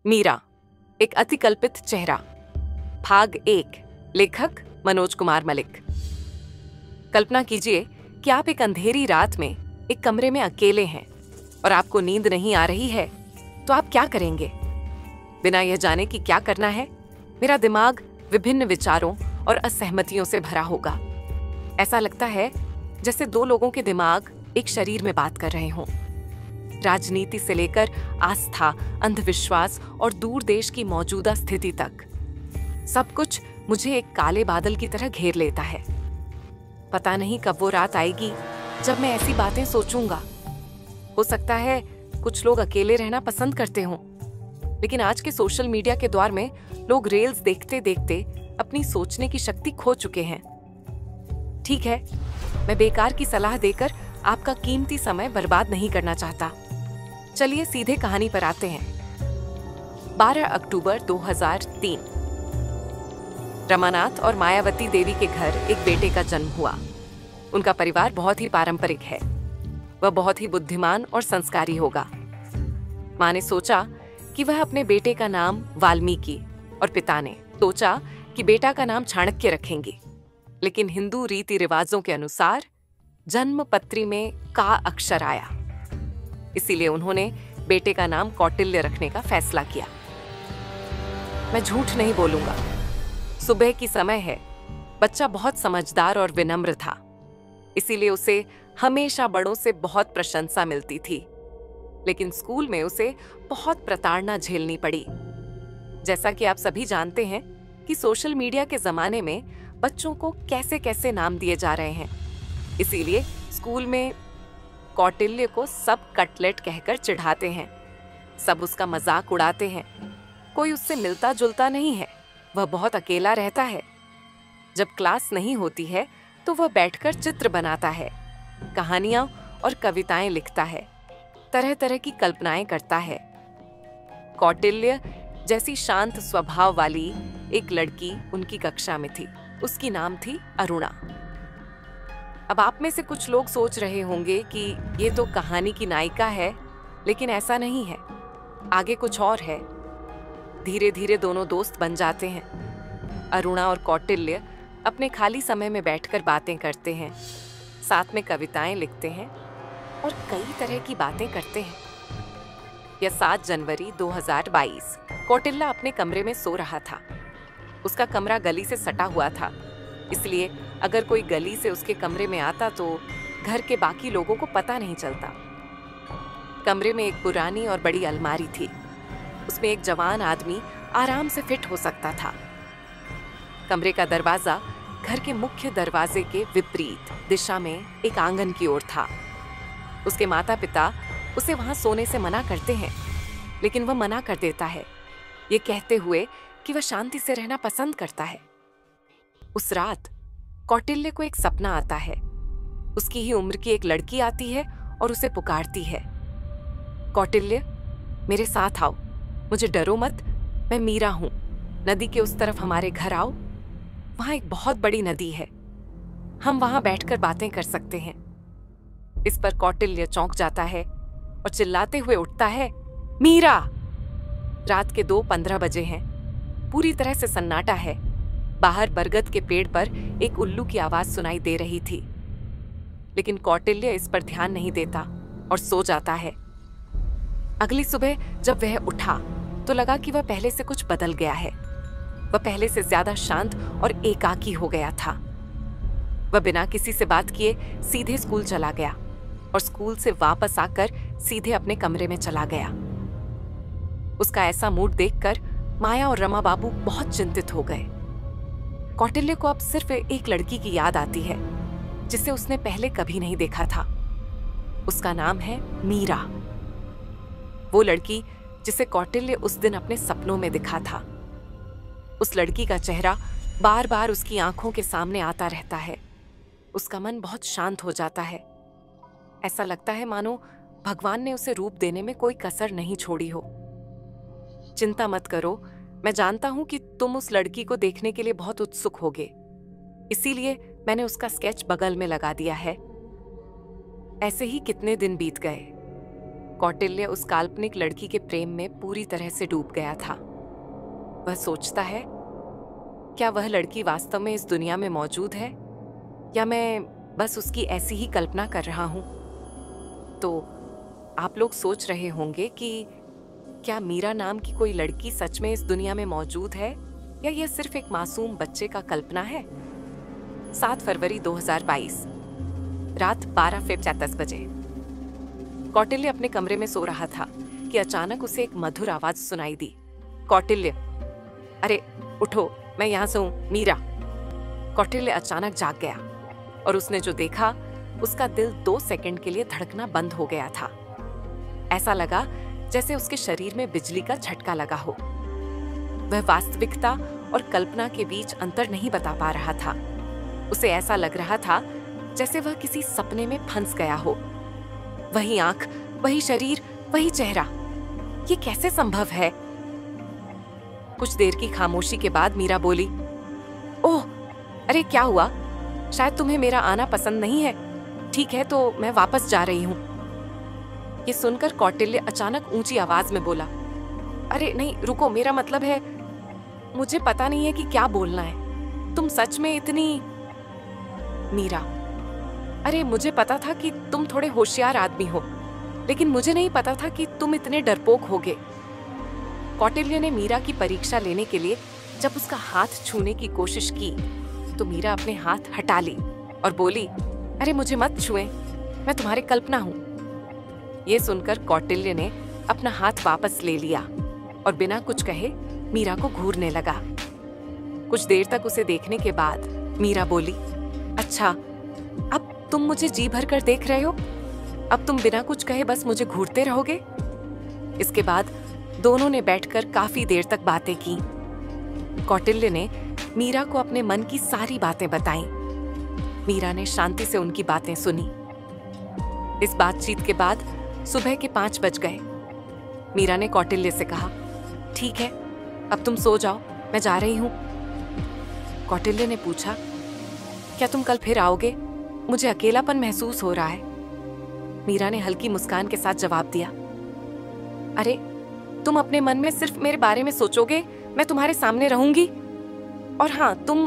मीरा, एक अतिकल्पित चेहरा। भाग 1। लेखक मनोज कुमार मलिक। कल्पना कीजिए कि आप एक अंधेरी रात में एक कमरे में अकेले हैं और आपको नींद नहीं आ रही है, तो आप क्या करेंगे? बिना यह जाने कि क्या करना है, मेरा दिमाग विभिन्न विचारों और असहमतियों से भरा होगा। ऐसा लगता है जैसे दो लोगों के दिमाग एक शरीर में बात कर रहे हों। राजनीति से लेकर आस्था, अंधविश्वास और दूर देश की मौजूदा स्थिति तक सब कुछ मुझे एक काले बादल की तरह घेर लेता है। पता नहीं कब वो रात आएगी जब मैं ऐसी बातें सोचूंगा। हो सकता है कुछ लोग अकेले रहना पसंद करते हों, लेकिन आज के सोशल मीडिया के दौर में लोग रील्स देखते देखते अपनी सोचने की शक्ति खो चुके हैं। ठीक है, मैं बेकार की सलाह देकर आपका कीमती समय बर्बाद नहीं करना चाहता। चलिए सीधे कहानी पर आते हैं। 12 अक्टूबर 2003 रमानाथ और मायावती देवी के घर एक बेटे का जन्म हुआ। उनका परिवार बहुत ही पारंपरिक है। वह बहुत ही बुद्धिमान और संस्कारी होगा। माँ ने सोचा कि वह अपने बेटे का नाम वाल्मीकि और पिता ने सोचा कि बेटा का नाम चाणक्य रखेंगे। लेकिन हिंदू रीति रिवाजों के अनुसार जन्म पत्री में का अक्षर आया, इसीलिए उन्होंने बेटे का नाम कौटिल्य रखने का फैसला किया। मैं झूठ नहीं बोलूंगा, सुबह की समय है। बच्चा बहुत समझदार और विनम्र था, इसीलिए उसे हमेशा बड़ों से बहुत प्रशंसा मिलती थी। लेकिन स्कूल में उसे बहुत प्रताड़ना झेलनी पड़ी। जैसा कि आप सभी जानते हैं कि सोशल मीडिया के जमाने में बच्चों को कैसे कैसे नाम दिए जा रहे हैं, इसीलिए स्कूल में कौटिल्य को सब कटलेट कहकर चिढ़ाते हैं। सब उसका मजाक उड़ाते हैं। कोई उससे मिलता जुलता नहीं है, वह बहुत अकेला रहता है। जब क्लास नहीं होती है तो वह बैठकर चित्र बनाता है, कहानियां और कविताएं लिखता है, तरह तरह की कल्पनाएं करता है। कौटिल्य जैसी शांत स्वभाव वाली एक लड़की उनकी कक्षा में थी। उसकी नाम थी अरुणा। अब आप में से कुछ लोग सोच रहे होंगे कि ये तो कहानी की नायिका है, लेकिन ऐसा नहीं है। आगे कुछ और है। धीरे धीरे दोनों दोस्त बन जाते हैं। अरुणा और कौटिल्य अपने खाली समय में बैठकर बातें करते हैं, साथ में कविताएं लिखते हैं और कई तरह की बातें करते हैं। यह 7 जनवरी 2022। कौटिल्य अपने कमरे में सो रहा था। उसका कमरा गली से सटा हुआ था, इसलिए अगर कोई गली से उसके कमरे में आता तो घर के बाकी लोगों को पता नहीं चलता। कमरे में एक पुरानी और बड़ी अलमारी थी। उसमें एक जवान आदमी आराम से फिट हो सकता था। कमरे का दरवाजा घर के मुख्य दरवाजे के विपरीत दिशा में एक आंगन की ओर था। उसके माता पिता उसे वहां सोने से मना करते हैं, लेकिन वह मना कर देता है, ये कहते हुए कि वह शांति से रहना पसंद करता है। उस रात कौटिल्य को एक सपना आता है। उसकी ही उम्र की एक लड़की आती है और उसे पुकारती है, कौटिल्य, मेरे साथ आओ, मुझे डरो मत, मैं मीरा हूं। नदी के उस तरफ हमारे घर आओ, वहां एक बहुत बड़ी नदी है, हम वहां बैठकर बातें कर सकते हैं। इस पर कौटिल्य चौंक जाता है और चिल्लाते हुए उठता है, मीरा! रात के 2:15 बजे हैं। पूरी तरह से सन्नाटा है। बाहर बरगद के पेड़ पर एक उल्लू की आवाज सुनाई दे रही थी, लेकिन कौटिल्य इस पर ध्यान नहीं देता और सो जाता है। अगली सुबह जब वह उठा तो लगा कि वह पहले से कुछ बदल गया है। वह पहले से ज्यादा शांत और एकाकी हो गया था। वह बिना किसी से बात किए सीधे स्कूल चला गया और स्कूल से वापस आकर सीधे अपने कमरे में चला गया। उसका ऐसा मूड देखकर माया और रमा बाबू बहुत चिंतित हो गए। कौटिल्य को अब सिर्फ एक लड़की की याद आती है, जिसे उसने पहले कभी नहीं देखा था। उसका नाम है मीरा। वो लड़की जिसे कौटिल्य उस दिन अपने सपनों में दिखा था। उस लड़की का चेहरा बार बार उसकी आंखों के सामने आता रहता है। उसका मन बहुत शांत हो जाता है। ऐसा लगता है मानो भगवान ने उसे रूप देने में कोई कसर नहीं छोड़ी हो। चिंता मत करो, मैं जानता हूं कि तुम उस लड़की को देखने के लिए बहुत उत्सुक होगे, इसीलिए मैंने उसका स्केच बगल में लगा दिया है। ऐसे ही कितने दिन बीत गए। कौटिल्य उस काल्पनिक लड़की के प्रेम में पूरी तरह से डूब गया था। वह सोचता है, क्या वह लड़की वास्तव में इस दुनिया में मौजूद है या मैं बस उसकी ऐसी ही कल्पना कर रहा हूं? तो आप लोग सोच रहे होंगे कि क्या मीरा नाम की कोई लड़की सच में इस दुनिया में मौजूद है या यह सिर्फ एक मासूम बच्चे का कल्पना है? 7 फरवरी 2022 रात 12:50 बजे कौटिल्य अपने कमरे में सो रहा था कि अचानक उसे एक मधुर आवाज सुनाई दी। कौटिल्य, अरे उठो, मैं यहां से हूं, मीरा। कौटिल्य अचानक जाग गया और उसने जो देखा उसका दिल 2 सेकंड के लिए धड़कना बंद हो गया था। ऐसा लगा जैसे उसके शरीर में बिजली का झटका लगा हो। वह वास्तविकता और कल्पना के बीच अंतर नहीं बता पा रहा था। उसे ऐसा लग रहा था जैसे वह किसी सपने में फंस गया हो। वही आंख, वही शरीर, वही चेहरा, ये कैसे संभव है? कुछ देर की खामोशी के बाद मीरा बोली, ओह, अरे क्या हुआ? शायद तुम्हें मेरा आना पसंद नहीं है। ठीक है, तो मैं वापस जा रही हूं। ये सुनकर कौटिल्य अचानक ऊंची आवाज में बोला, अरे नहीं, रुको, मेरा मतलब है, मुझे पता नहीं है कि क्या बोलना है। तुम सच में इतनी... मीरा, अरे मुझे पता था कि तुम थोड़े होशियार आदमी हो, लेकिन मुझे नहीं पता था कि तुम इतने डरपोक होगे। कौटिल्य ने मीरा की परीक्षा लेने के लिए जब उसका हाथ छूने की कोशिश की तो मीरा अपने हाथ हटा ली और बोली, अरे मुझे मत छुए, मैं तुम्हारी कल्पना हूं। ये सुनकर कौटिल्य ने अपना हाथ वापस ले लिया और बिना कुछ कहे मीरा को घूरने लगा। कुछ देर तक उसे देखने के बाद मीरा बोली, अच्छा, अब तुम मुझे जी भर कर देख रहे हो? अब तुम बिना कुछ कहे बस मुझे घूरते रहोगे? इसके बाद दोनों ने बैठकर काफी देर तक बातें की। कौटिल्य ने मीरा को अपने मन की सारी बातें बताईं। मीरा ने शांति से उनकी बातें सुनी। इस बातचीत के बाद सुबह के 5 बज गए। मीरा ने कौटिल्य से कहा, ठीक है, अब तुम सो जाओ, मैं जा रही हूं। कौटिल्य ने पूछा, क्या तुम कल फिर आओगे? मुझे अकेलापन महसूस हो रहा है। मीरा ने हल्की मुस्कान के साथ जवाब दिया, अरे तुम अपने मन में सिर्फ मेरे बारे में सोचोगे, मैं तुम्हारे सामने रहूंगी। और हाँ, तुम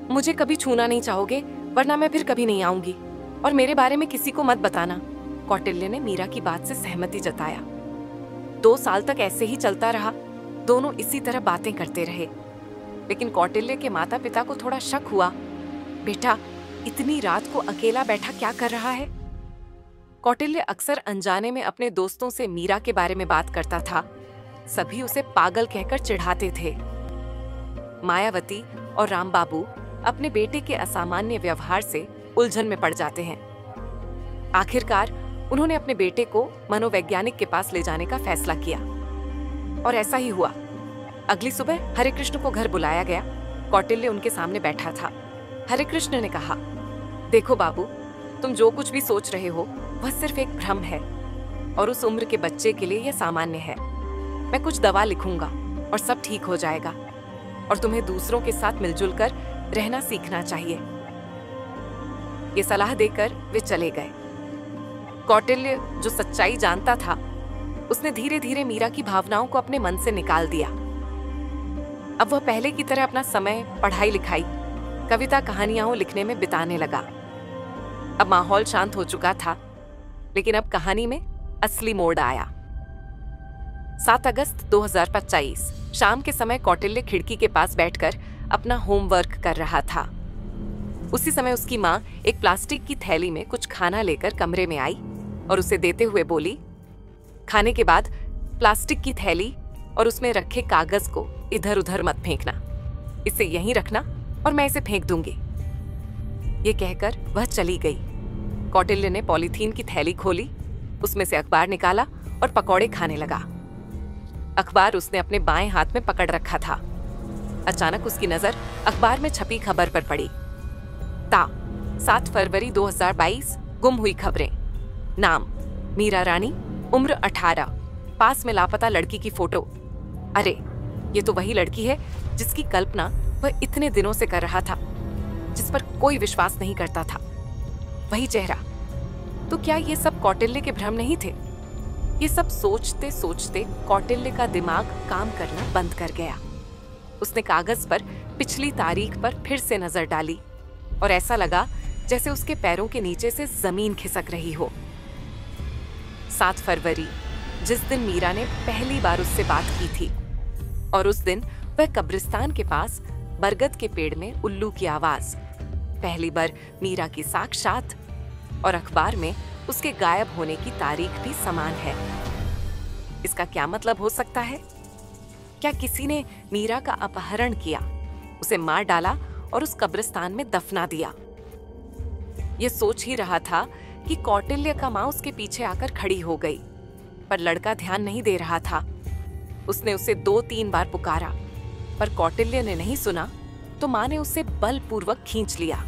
मुझे कभी छूना नहीं चाहोगे, वरना मैं फिर कभी नहीं आऊंगी। और मेरे बारे में किसी को मत बताना। कौटिल्य ने मीरा की बात से सहमति जताया। 2 साल तक ऐसे ही चलता रहा। दोनों इसी तरह बातें करते रहे। लेकिन कौटिल्य के माता पिता को थोड़ा शक हुआ। बेटा इतनी रात को अकेला बैठा क्या कर रहा है? कौटिल्य अक्सर अनजाने में अपने दोस्तों से मीरा के बारे में बात करता था। सभी उसे पागल कहकर चिढ़ाते थे। मायावती और रामबाबू अपने बेटे के असामान्य व्यवहार से उलझन में पड़ जाते हैं। आखिरकार उन्होंने अपने बेटे को मनोवैज्ञानिक के पास ले जाने का फैसला किया और ऐसा ही हुआ। अगली सुबह हरे कृष्ण को घर बुलाया गया। कौटिल्य उनके सामने बैठा था। हरे कृष्ण ने कहा, देखो बाबू, तुम जो कुछ भी सोच रहे हो वह सिर्फ एक भ्रम है और उस उम्र के बच्चे के लिए यह सामान्य है। मैं कुछ दवा लिखूंगा और सब ठीक हो जाएगा और तुम्हें दूसरों के साथ मिलजुल कर रहना सीखना चाहिए। ये सलाह देकर वे चले गए। कौटिल्य जो सच्चाई जानता था, उसने धीरे धीरे मीरा की भावनाओं को अपने मन से निकाल दिया। अब वह पहले की तरह अपना समय पढ़ाई लिखाई, कविता कहानियां लिखने में बिताने लगा। अब माहौल शांत हो चुका था, लेकिन अब कहानी में असली मोड़ आया। 7 अगस्त 2025 शाम के समय कौटिल्य खिड़की के पास बैठकर अपना होमवर्क कर रहा था। उसी समय उसकी माँ एक प्लास्टिक की थैली में कुछ खाना लेकर कमरे में आई और उसे देते हुए बोली, खाने के बाद प्लास्टिक की थैली और उसमें रखे कागज को इधर उधर मत फेंकना, इसे यहीं रखना और मैं इसे फेंक दूंगी। ये कहकर वह चली गई। कौटिल्य ने पॉलीथीन की थैली खोली, उसमें से अखबार निकाला और पकौड़े खाने लगा। अखबार उसने अपने बाएं हाथ में पकड़ रखा था। अचानक उसकी नजर अखबार में छपी खबर पर पड़ी। 7 फरवरी 2022 गुम हुई खबरें। नाम मीरा रानी, उम्र 18, पास में लापता लड़की की फोटो। अरे ये तो वही लड़की है जिसकी कल्पना वह इतने दिनों से कर रहा था, जिस पर कोई विश्वास नहीं करता था। वही चेहरा। तो क्या ये सब कौटिल्य के भ्रम नहीं थे? ये सब सोचते सोचते कौटिल्य का दिमाग काम करना बंद कर गया। उसने कागज पर पिछली तारीख पर फिर से नजर डाली और ऐसा लगा जैसे उसके पैरों के नीचे से जमीन खिसक रही हो। 7 फरवरी, जिस दिन मीरा ने पहली बार उससे बात की थी, और उस दिन वह कब्रिस्तान के पास बरगद के पेड़ में उल्लू की आवाज, पहली बार मीरा की साक्षात, और अखबार में उसके गायब होने की तारीख भी समान है। इसका क्या मतलब हो सकता है? क्या किसी ने मीरा का अपहरण किया, उसे मार डाला और उस कब्रिस्तान में दफना दिया? ये सोच ही रहा था कि कौटिल्य का मां उसके पीछे आकर खड़ी हो गई, पर लड़का ध्यान नहीं दे रहा था। उसने उसे 2-3 बार पुकारा, पर कौटिल्य ने नहीं सुना तो मां ने उसे बलपूर्वक खींच लिया।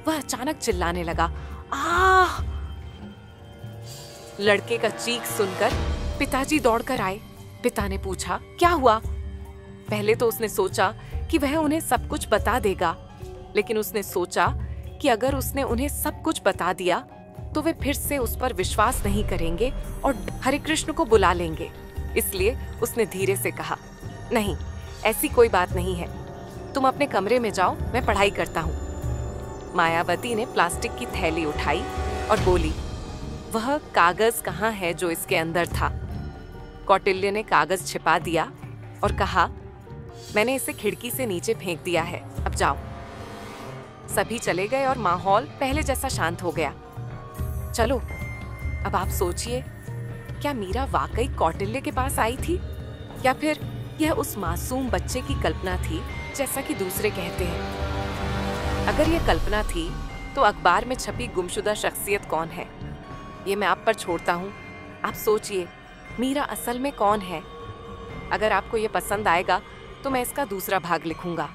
वह अचानक चिल्लाने लगा, आह! लड़के का चीख सुनकर पिताजी दौड़कर आए। पिता ने पूछा, क्या हुआ? पहले तो उसने सोचा कि वह उन्हें सब कुछ बता देगा, लेकिन उसने सोचा कि अगर उसने उन्हें सब कुछ बता दिया तो वे फिर से उस पर विश्वास नहीं करेंगे और हरे कृष्ण को बुला लेंगे। इसलिए उसने धीरे से कहा, नहीं, ऐसी कोई बात नहीं है, तुम अपने कमरे में जाओ, मैं पढ़ाई करता हूँ। मायावती ने प्लास्टिक की थैली उठाई और बोली, वह कागज कहाँ है जो इसके अंदर था? कौटिल्य ने कागज छिपा दिया और कहा, मैंने इसे खिड़की से नीचे फेंक दिया है, अब जाओ। सभी चले गए और माहौल पहले जैसा शांत हो गया। चलो, अब आप सोचिए, क्या मीरा वाकई कौटिल्य के पास आई थी, या फिर यह उस मासूम बच्चे की कल्पना थी, जैसा कि दूसरे कहते हैं? अगर यह कल्पना थी, तो अखबार में छपी गुमशुदा शख्सियत कौन है? ये मैं आप पर छोड़ता हूँ। आप सोचिए, मीरा असल में कौन है? अगर आपको ये पसंद आएगा तो मैं इसका दूसरा भाग लिखूंगा।